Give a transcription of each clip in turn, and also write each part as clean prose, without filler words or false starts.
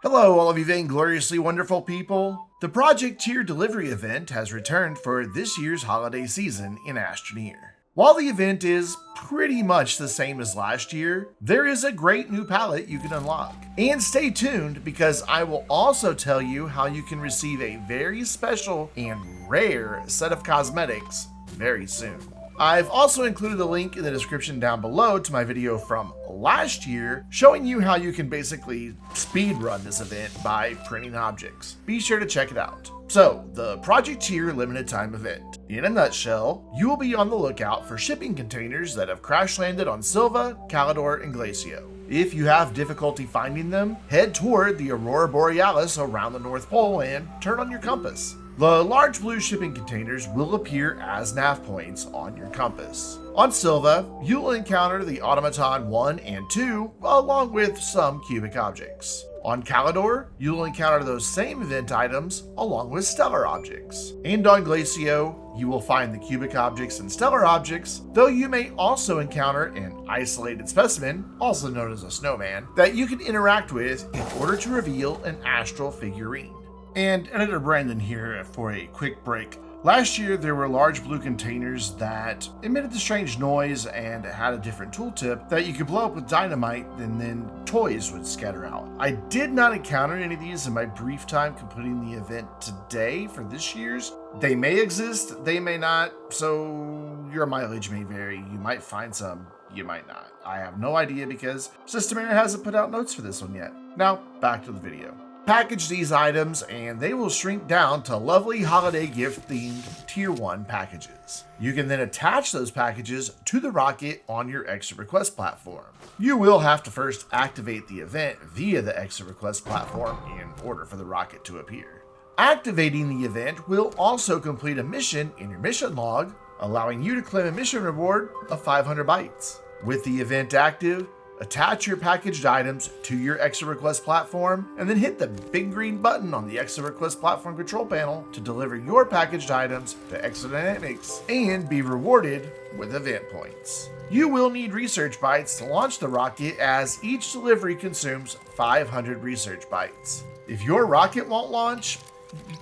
Hello, all of you vaingloriously wonderful people. The Project Tier Delivery event has returned for this year's holiday season in Astroneer. While the event is pretty much the same as last year, there is a great new palette you can unlock. And stay tuned because I will also tell you how you can receive a very special and rare set of cosmetics very soon. I've also included a link in the description down below to my video from last year showing you how you can basically speedrun this event by printing objects. Be sure to check it out. So, the Project Tier limited time event. In a nutshell, you will be on the lookout for shipping containers that have crash landed on Silva, Calidor, and Glacio. If you have difficulty finding them, head toward the Aurora Borealis around the North Pole and turn on your compass. The large blue shipping containers will appear as nav points on your compass. On Silva, you'll encounter the Automaton 1 and 2 along with some cubic objects. On Calidor, you'll encounter those same event items along with stellar objects. And on Glacio, you will find the cubic objects and stellar objects, though you may also encounter an isolated specimen, also known as a snowman, that you can interact with in order to reveal an astral figurine. And Editor Brandon here for a quick break. Last year, there were large blue containers that emitted the strange noise and had a different tooltip that you could blow up with dynamite and then toys would scatter out. I did not encounter any of these in my brief time completing the event today for this year's. They may exist, they may not, so your mileage may vary. You might find some, you might not. I have no idea because Systemair hasn't put out notes for this one yet. Now, back to the video. Package these items and they will shrink down to lovely holiday gift themed Tier 1 packages. You can then attach those packages to the rocket on your Extra Request platform. You will have to first activate the event via the Extra Request platform in order for the rocket to appear. Activating the event will also complete a mission in your mission log, allowing you to claim a mission reward of 500 bytes. With the event active, attach your packaged items to your Extra Request platform, and then hit the big green button on the Extra Request platform control panel to deliver your packaged items to Extra Dynamics and be rewarded with event points. You will need research bytes to launch the rocket as each delivery consumes 500 research bytes. If your rocket won't launch,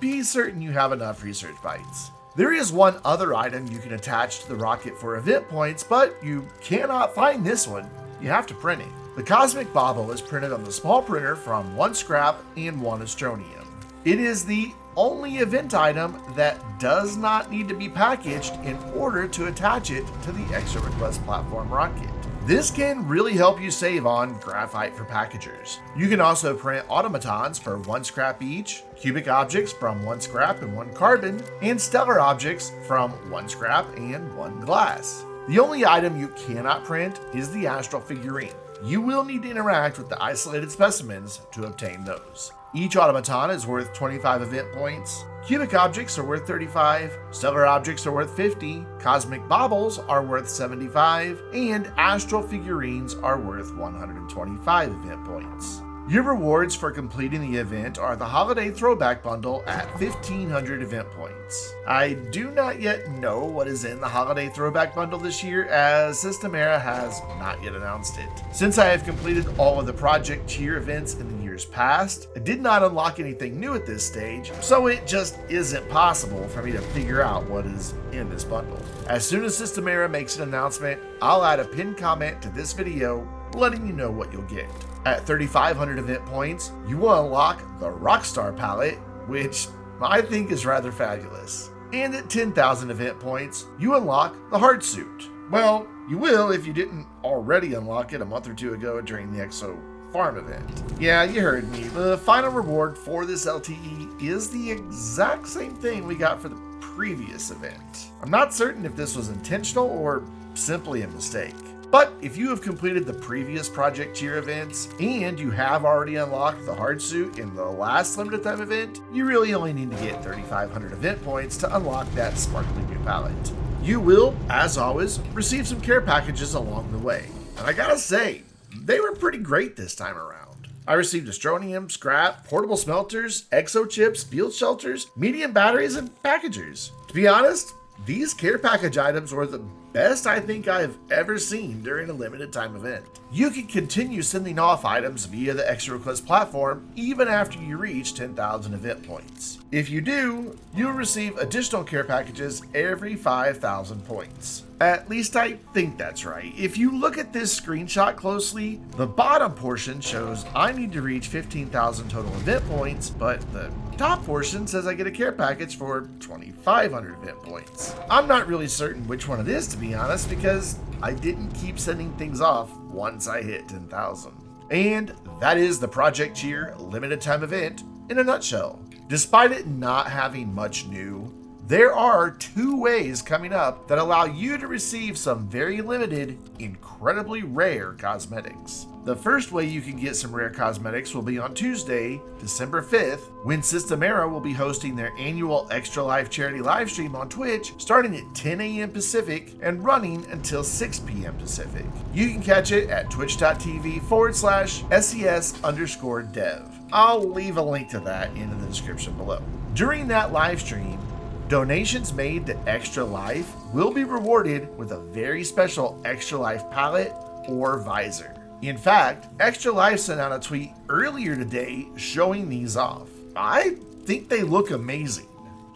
be certain you have enough research bytes. There is one other item you can attach to the rocket for event points, but you cannot find this one. You have to print it. The Cosmic Bauble is printed on the small printer from 1 scrap and 1 astronium. It is the only event item that does not need to be packaged in order to attach it to the Extra Request platform rocket. This can really help you save on graphite for packagers. You can also print automatons for 1 scrap each, cubic objects from 1 scrap and 1 carbon, and stellar objects from 1 scrap and 1 glass. The only item you cannot print is the astral figurine. You will need to interact with the isolated specimens to obtain those. Each automaton is worth 25 event points, cubic objects are worth 35, stellar objects are worth 50, cosmic baubles are worth 75, and astral figurines are worth 125 event points. Your rewards for completing the event are the Holiday Throwback Bundle at 1500 event points. I do not yet know what is in the Holiday Throwback Bundle this year as Systemair has not yet announced it. Since I have completed all of the Project Tier events in the years past, I did not unlock anything new at this stage, so it just isn't possible for me to figure out what is in this bundle. As soon as Systemair makes an announcement, I'll add a pinned comment to this video letting you know what you'll get. At 3,500 event points, you will unlock the Rockstar palette, which I think is rather fabulous. And at 10,000 event points, you unlock the Hard Suit. Well, you will if you didn't already unlock it a month or two ago during the Exo Farm event. Yeah, you heard me. The final reward for this LTE is the exact same thing we got for the previous event. I'm not certain if this was intentional or simply a mistake. But if you have completed the previous Project Tier events and you have already unlocked the Hard Suit in the last limited time event, you really only need to get 3,500 event points to unlock that sparkly new palette. You will, as always, receive some care packages along the way. And I gotta say, they were pretty great this time around. I received astronium, scrap, portable smelters, exo chips, field shelters, medium batteries, and packagers. To be honest, these care package items were the best I think I've ever seen during a limited time event. You can continue sending off items via the Extra Request platform even after you reach 10,000 event points. If you do, you'll receive additional care packages every 5,000 points. At least I think that's right. If you look at this screenshot closely, the bottom portion shows I need to reach 15,000 total event points, but the top portion says I get a care package for 2,500 event points. I'm not really certain which one it is, to be honest, because I didn't keep sending things off once I hit 10,000. And that is the Project Cheer limited time event in a nutshell. Despite it not having much new, there are 2 ways coming up that allow you to receive some very limited, incredibly rare cosmetics. The first way you can get some rare cosmetics will be on Tuesday, December 5th, when Systemera will be hosting their annual Extra Life charity livestream on Twitch, starting at 10 a.m. Pacific and running until 6 p.m. Pacific. You can catch it at twitch.tv/SES_dev. I'll leave a link to that in the description below. During that livestream, donations made to Extra Life will be rewarded with a very special Extra Life palette or visor. In fact, Extra Life sent out a tweet earlier today showing these off. I think they look amazing.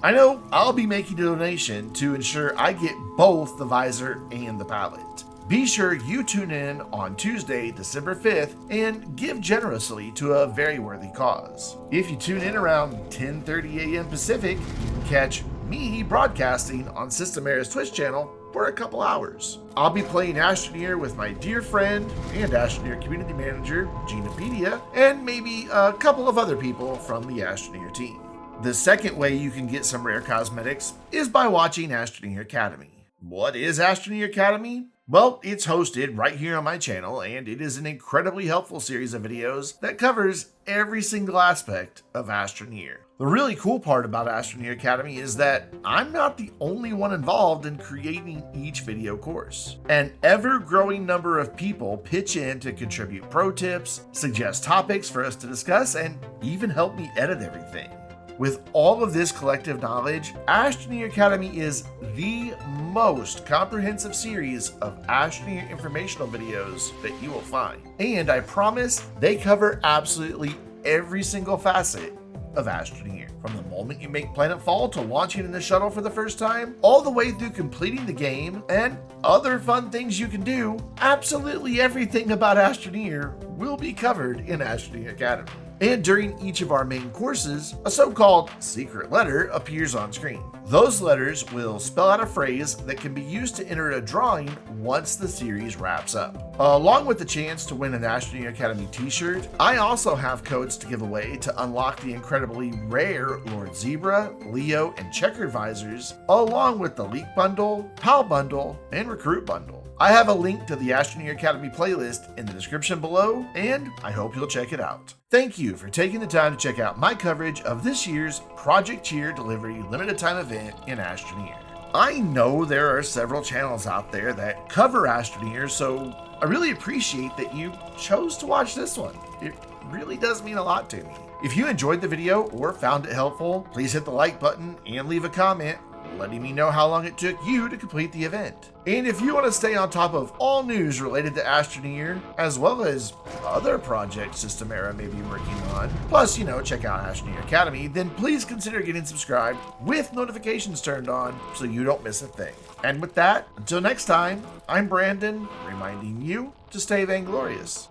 I know I'll be making a donation to ensure I get both the visor and the palette. Be sure you tune in on Tuesday, December 5th, and give generously to a very worthy cause. If you tune in around 10:30 a.m. Pacific, you can catch me broadcasting on Systemera's Twitch channel for a couple hours. I'll be playing Astroneer with my dear friend and Astroneer community manager, Ginapedia, and maybe a couple of other people from the Astroneer team. The second way you can get some rare cosmetics is by watching Astroneer Academy. What is Astroneer Academy? Well, it's hosted right here on my channel, and it is an incredibly helpful series of videos that covers every single aspect of Astroneer. The really cool part about Astroneer Academy is that I'm not the only one involved in creating each video course. An ever-growing number of people pitch in to contribute pro tips, suggest topics for us to discuss, and even help me edit everything. With all of this collective knowledge, Astroneer Academy is the most comprehensive series of Astroneer informational videos that you will find. And I promise they cover absolutely every single facet of Astroneer. From the moment you make planetfall to launching in the shuttle for the first time, all the way through completing the game and other fun things you can do, absolutely everything about Astroneer will be covered in Astroneer Academy. And during each of our main courses, a so-called secret letter appears on screen. Those letters will spell out a phrase that can be used to enter a drawing once the series wraps up. Along with the chance to win an Astroneer Academy t-shirt, I also have codes to give away to unlock the incredibly rare Lord Zebra, Leo, and Checkered visors, along with the Leak Bundle, PAL Bundle, and Recruit Bundle. I have a link to the Astroneer Academy playlist in the description below, and I hope you'll check it out. Thank you for taking the time to check out my coverage of this year's Project Cheer Delivery limited time event in Astroneer. I know there are several channels out there that cover Astroneer, so I really appreciate that you chose to watch this one. It really does mean a lot to me. If you enjoyed the video or found it helpful, please hit the like button and leave a comment letting me know how long it took you to complete the event. And if you want to stay on top of all news related to Astroneer, as well as other projects Systemera may be working on, plus, check out Astroneer Academy, then please consider getting subscribed with notifications turned on so you don't miss a thing. And with that, until next time, I'm Brandon, reminding you to stay vainglorious.